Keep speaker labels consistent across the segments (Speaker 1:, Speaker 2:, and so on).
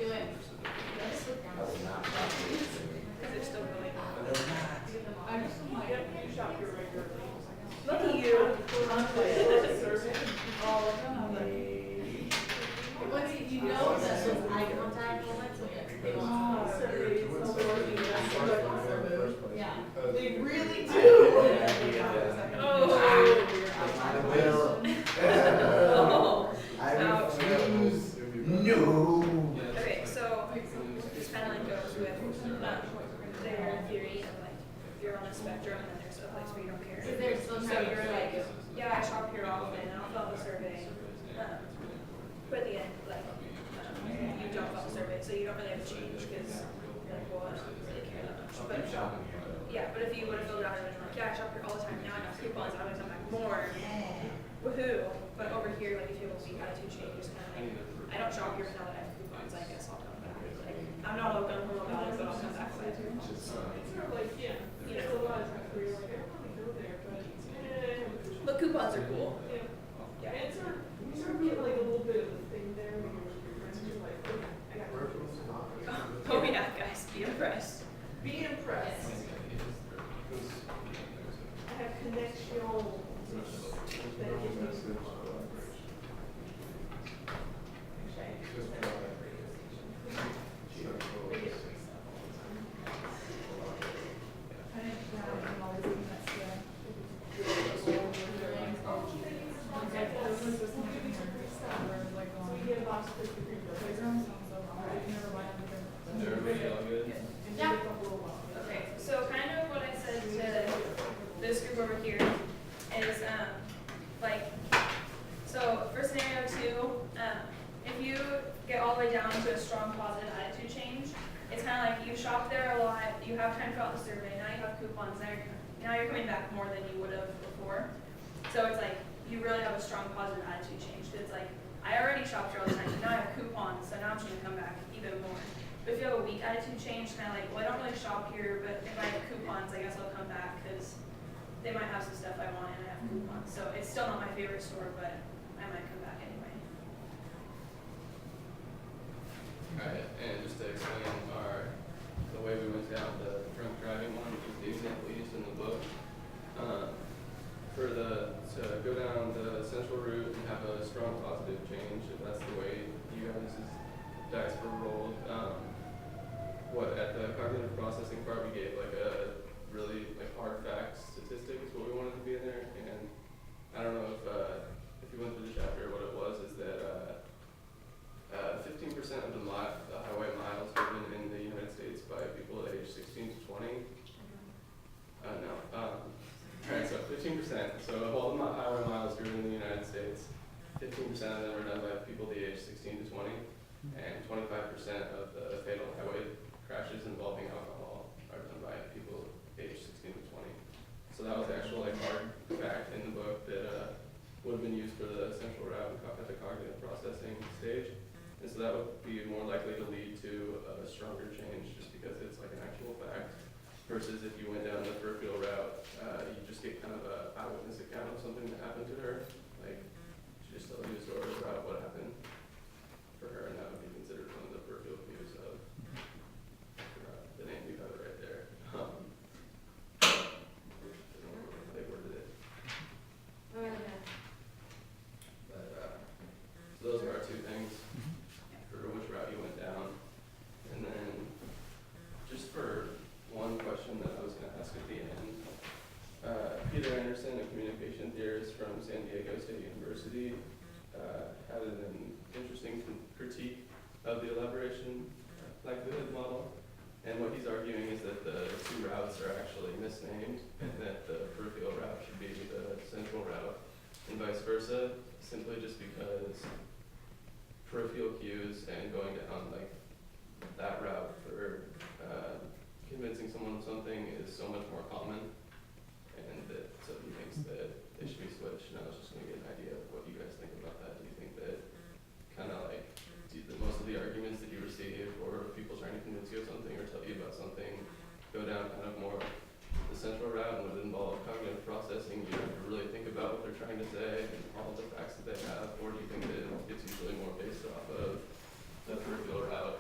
Speaker 1: Do it. Let's look down.
Speaker 2: I will not shop here.
Speaker 3: Because it's still really
Speaker 2: I
Speaker 3: hot.
Speaker 2: will not.
Speaker 4: I'm just like, you shop here regularly.
Speaker 3: Look at you.
Speaker 4: All of them, I'm like,
Speaker 1: Once you know that those eye contact moments, they want to.
Speaker 4: surveys,
Speaker 1: Yeah.
Speaker 4: they really do.
Speaker 3: Oh.
Speaker 2: I will.
Speaker 3: Oh.
Speaker 2: I
Speaker 3: Ouch.
Speaker 2: refuse. No.
Speaker 3: Okay, so this kind of like goes with their theory of like you're on a spectrum and then there's a place where you don't care.
Speaker 1: So there's some
Speaker 3: So
Speaker 1: kind of
Speaker 3: you're like, yeah, I shop here often and I'll fill out the survey. But at the end, like, you don't fill out the survey, so you don't really have to change because you're like, well, I don't really care that much. But
Speaker 2: Shopping here.
Speaker 3: yeah, but if you would have filled out and been like, yeah, I shop here all the time, now I have coupons, I'm gonna come back more. Woohoo! But over here, like, if you have a weak attitude change, it's kind of like, I don't shop here, but now that I have coupons, I guess I'll come back. Like, I'm not all gun for about it, but I'll come back for it.
Speaker 4: It's sort of like, yeah,
Speaker 3: You
Speaker 4: there's
Speaker 3: know.
Speaker 4: a lot of times where you're like, I don't want to go there, but,
Speaker 3: But coupons are cool.
Speaker 4: yeah.
Speaker 3: Yeah.
Speaker 4: And you sort of get like a little bit of a thing there when you're with your friends, you're like, okay, I got coupons.
Speaker 3: Oh yeah, guys, be impressed.
Speaker 4: Be impressed. I have connections that give me. So we get a box of Krispy Kreme.
Speaker 5: Everybody all good?
Speaker 1: Yeah.
Speaker 3: Okay, so kind of what I said to this group over here is, like, so for scenario 2, if you get all the way down to a strong positive attitude change, it's kind of like you shop there a lot, you have time to fill out the survey, now you have coupons, now you're coming back more than you would have before. So it's like, you really have a strong positive attitude change. It's like, I already shopped here all the time, now I have coupons, so now I'm just gonna come back even more. But if you have a weak attitude change, kind of like, well, I don't really shop here, but if I have coupons, I guess I'll come back because they might have some stuff I want and I have coupons. So it's still not my favorite store, but I might come back anyway.
Speaker 5: Alright, and just to explain the way we went down the drunk driving one, which is the example used in the book. To go down the central route and have a strong positive change, if that's the way you guys were rolled. What at the cognitive processing part we gave like a really like hard fact statistic is what we wanted to be in there, and I don't know if you went through the chapter, what it was is that 15% of the highway miles driven in the United States by people aged 16 to 20. No. Alright, so 15%. So of all the highway miles driven in the United States, 15% of them are done by people the age 16 to 20, and 25% of the fatal highway crashes involving alcohol are done by people aged 16 to 20. So that was the actual like hard fact in the book that would have been used for the central route at the cognitive processing stage. And so that would be more likely to lead to a stronger change just because it's like an actual fact. Versus if you went down the peripheral route, you just get kind of a eyewitness account of something that happened to her. Like, she just tells you a story about what happened for her, and that would be considered one of the peripheral views of the name you have it right there. I don't know how they worded it. But, so those are our two things for which route you went down. And then, just for one question that I was going to ask at the end. Peter Anderson, a communication theorist from San Diego State University, had an interesting critique of the elaboration likelihood model. And what he's arguing is that the two routes are actually misnamed, and that the peripheral route should be the central route, and vice versa, simply just because peripheral cues and going down like that route for convincing someone of something is so much more common, and that so he thinks that they should be switched. And I was just going to get an idea of what you guys think about that. Do you think that kind of like most of the arguments that you receive, or people trying to convince you of something or tell you about something, go down kind of more the central route and would involve cognitive processing? You have to really think about what they're trying to say and all the facts that they have, or do you think that it's usually more based off of the peripheral route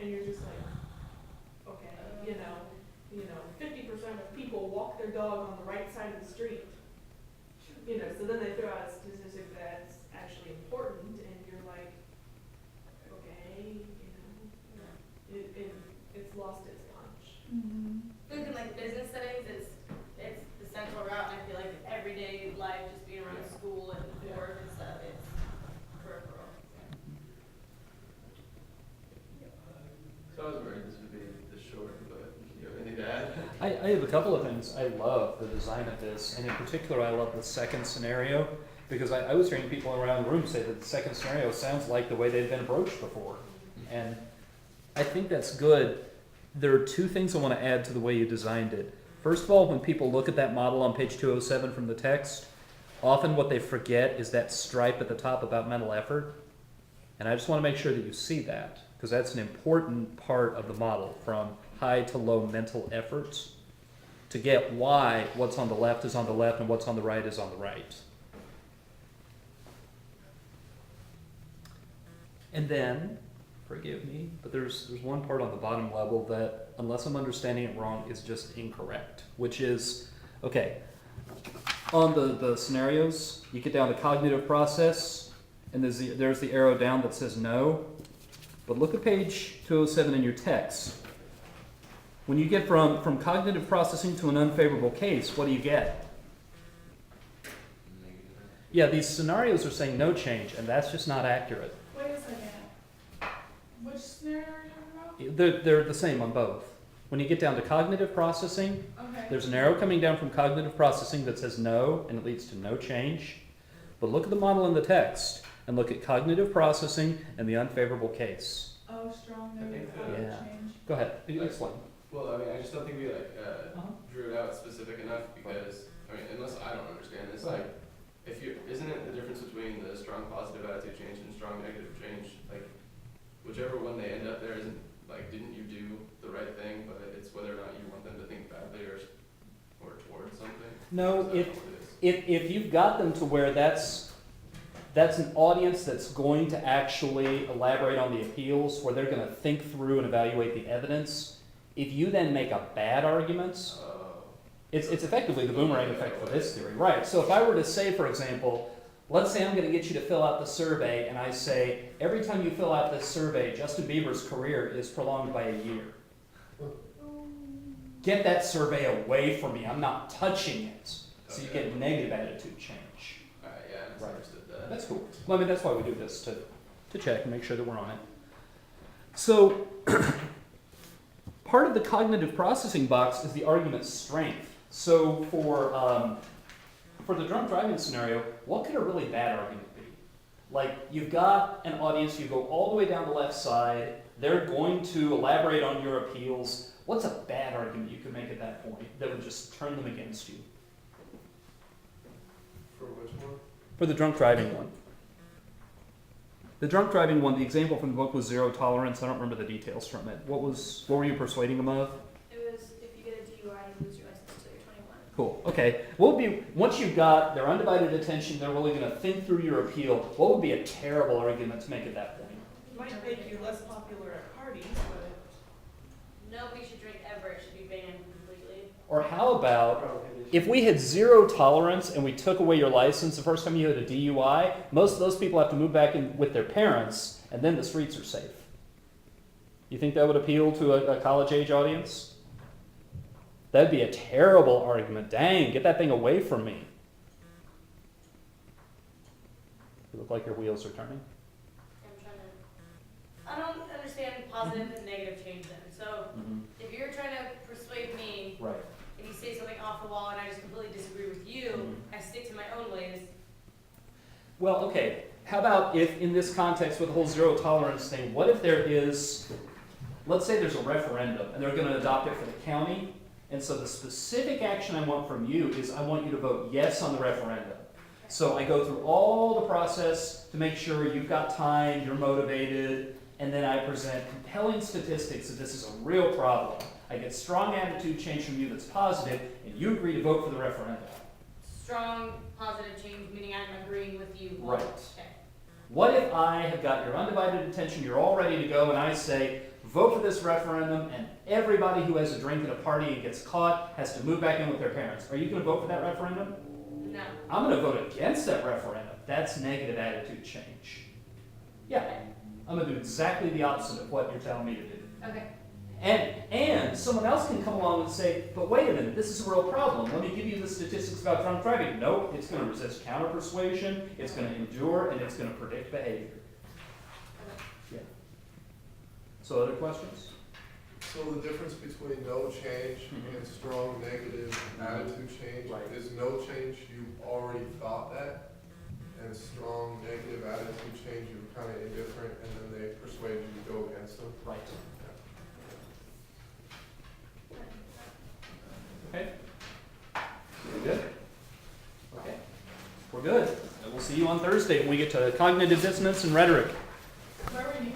Speaker 4: and you're just like, okay, you know, 50% of people walk their dog on the right side of the street. You know, so then they throw out a statistic that's actually important, and you're like, okay, you know, it's lost its punch.
Speaker 1: I think in like business settings, it's the central route, and I feel like everyday life, just being around school and work and stuff, it's peripheral.
Speaker 5: So I was worried this would be this short, but you have anything to add?
Speaker 6: I have a couple of things. I love the design of this, and in particular, I love the second scenario, because I was hearing people around the room say that the second scenario sounds like the way they've been broached before. And I think that's good. There are two things I want to add to the way you designed it. First of all, when people look at that model on page 207 from the text, often what they forget is that stripe at the top about mental effort. And I just want to make sure that you see that, because that's an important part of the model, from high to low mental efforts, to get why what's on the left is on the left and what's on the right is on the right. And then, forgive me, but there's one part on the bottom level that, unless I'm understanding it wrong, is just incorrect, which is, okay, on the scenarios, you get down to cognitive process, and there's the arrow down that says no. But look at page 207 in your text. When you get from cognitive processing to an unfavorable case, what do you get? Yeah, these scenarios are saying no change, and that's just not accurate.
Speaker 7: Wait a second. Which scenario are you talking about?
Speaker 6: They're the same on both. When you get down to cognitive processing,
Speaker 7: Okay.
Speaker 6: there's an arrow coming down from cognitive processing that says no, and it leads to no change. But look at the model in the text, and look at cognitive processing and the unfavorable case.
Speaker 7: Oh, strong
Speaker 5: I think
Speaker 7: negative
Speaker 5: that-
Speaker 7: value
Speaker 6: Yeah.
Speaker 7: change.
Speaker 6: Go ahead, you explain.
Speaker 5: Well, I mean, I just don't think we
Speaker 6: Uh-huh.
Speaker 5: drew it out specific enough because, I mean, unless I don't understand this,
Speaker 6: Right.
Speaker 5: like, if you, isn't it the difference between the strong positive attitude change and strong negative change? Like, whichever one they end up there isn't, like, didn't you do the right thing, but it's whether or not you want them to think badly or towards something.
Speaker 6: No,
Speaker 5: Is that what it is?
Speaker 6: if you've got them to where that's an audience that's going to actually elaborate on the appeals, where they're going to think through and evaluate the evidence, if you then make a bad argument, it's effectively the boomerang effect for this theory, right? So if I were to say, for example, let's say I'm going to get you to fill out the survey, and I say, every time you fill out this survey, Justin Bieber's career is prolonged by a year. Get that survey away from me. I'm not touching it. So you get negative attitude change.
Speaker 5: Alright, yeah, I
Speaker 6: Right.
Speaker 5: misunderstood that.
Speaker 6: That's cool. Well, I mean, that's why we do this, to check and make sure that we're on it. So, part of the cognitive processing box is the argument strength. So for the drunk driving scenario, what could a really bad argument be? Like, you've got an audience, you go all the way down the left side, they're going to elaborate on your appeals. What's a bad argument you could make at that point that would just turn them against you?
Speaker 5: For which one?
Speaker 6: For the drunk driving one. The drunk driving one, the example from the book was zero tolerance. I don't remember the details from it. What were you persuading them of?
Speaker 1: It was, if you get a DUI, you lose your license until you're 21.
Speaker 6: Cool. Okay. What would be, once you've got their undivided attention, they're really going to think through your appeal, what would be a terrible argument to make at that point?
Speaker 4: It might make you less popular at parties, but
Speaker 1: Nobody should drink ever, it should be banned completely.
Speaker 6: Or how about, if we had zero tolerance and we took away your license the first time you had a DUI, most of those people have to move back in with their parents, and then the streets are safe. You think that would appeal to a college-age audience? That'd be a terrible argument. Dang, get that thing away from me. You look like your wheels are turning.
Speaker 1: I'm trying to, I don't understand positive and negative change then. So if you're trying to persuade me,
Speaker 6: Right.
Speaker 1: and you say something off the wall and I just completely disagree with you, I stick to my own ways.
Speaker 6: Well, okay. How about if in this context with the whole zero tolerance thing, what if there is, let's say there's a referendum and they're going to adopt it for the county, and so the specific action I want from you is I want you to vote yes on the referendum. So I go through all the process to make sure you've got time, you're motivated, and then I present compelling statistics that this is a real problem. I get strong attitude change from you that's positive, and you agree to vote for the referendum.
Speaker 1: Strong positive change, meaning I'm agreeing with you.
Speaker 6: Right.
Speaker 1: Okay.
Speaker 6: What if I have got your undivided attention, you're all ready to go, and I say, vote for this referendum and everybody who has a drink at a party and gets caught has to move back in with their parents. Are you gonna vote for that referendum?
Speaker 1: No.
Speaker 6: I'm gonna vote against that referendum. That's negative attitude change. Yeah, I'm gonna do exactly the opposite of what you're telling me to do.
Speaker 1: Okay.
Speaker 6: And someone else can come along and say, but wait a minute, this is a real problem. Let me give you the statistics about drunk driving. Nope, it's gonna resist counter-persuasion, it's gonna endure, and it's gonna predict behavior. Yeah. So other questions?
Speaker 2: So the difference between no change and strong negative attitude change
Speaker 6: Right.
Speaker 2: is no change, you already thought that, and strong negative attitude change, you were kind of indifferent, and then they persuade you to go against them.
Speaker 6: Right. Okay? We're good? Okay. We're good. And we'll see you on Thursday when we get to cognitive dissonance and rhetoric.
Speaker 7: Where were you?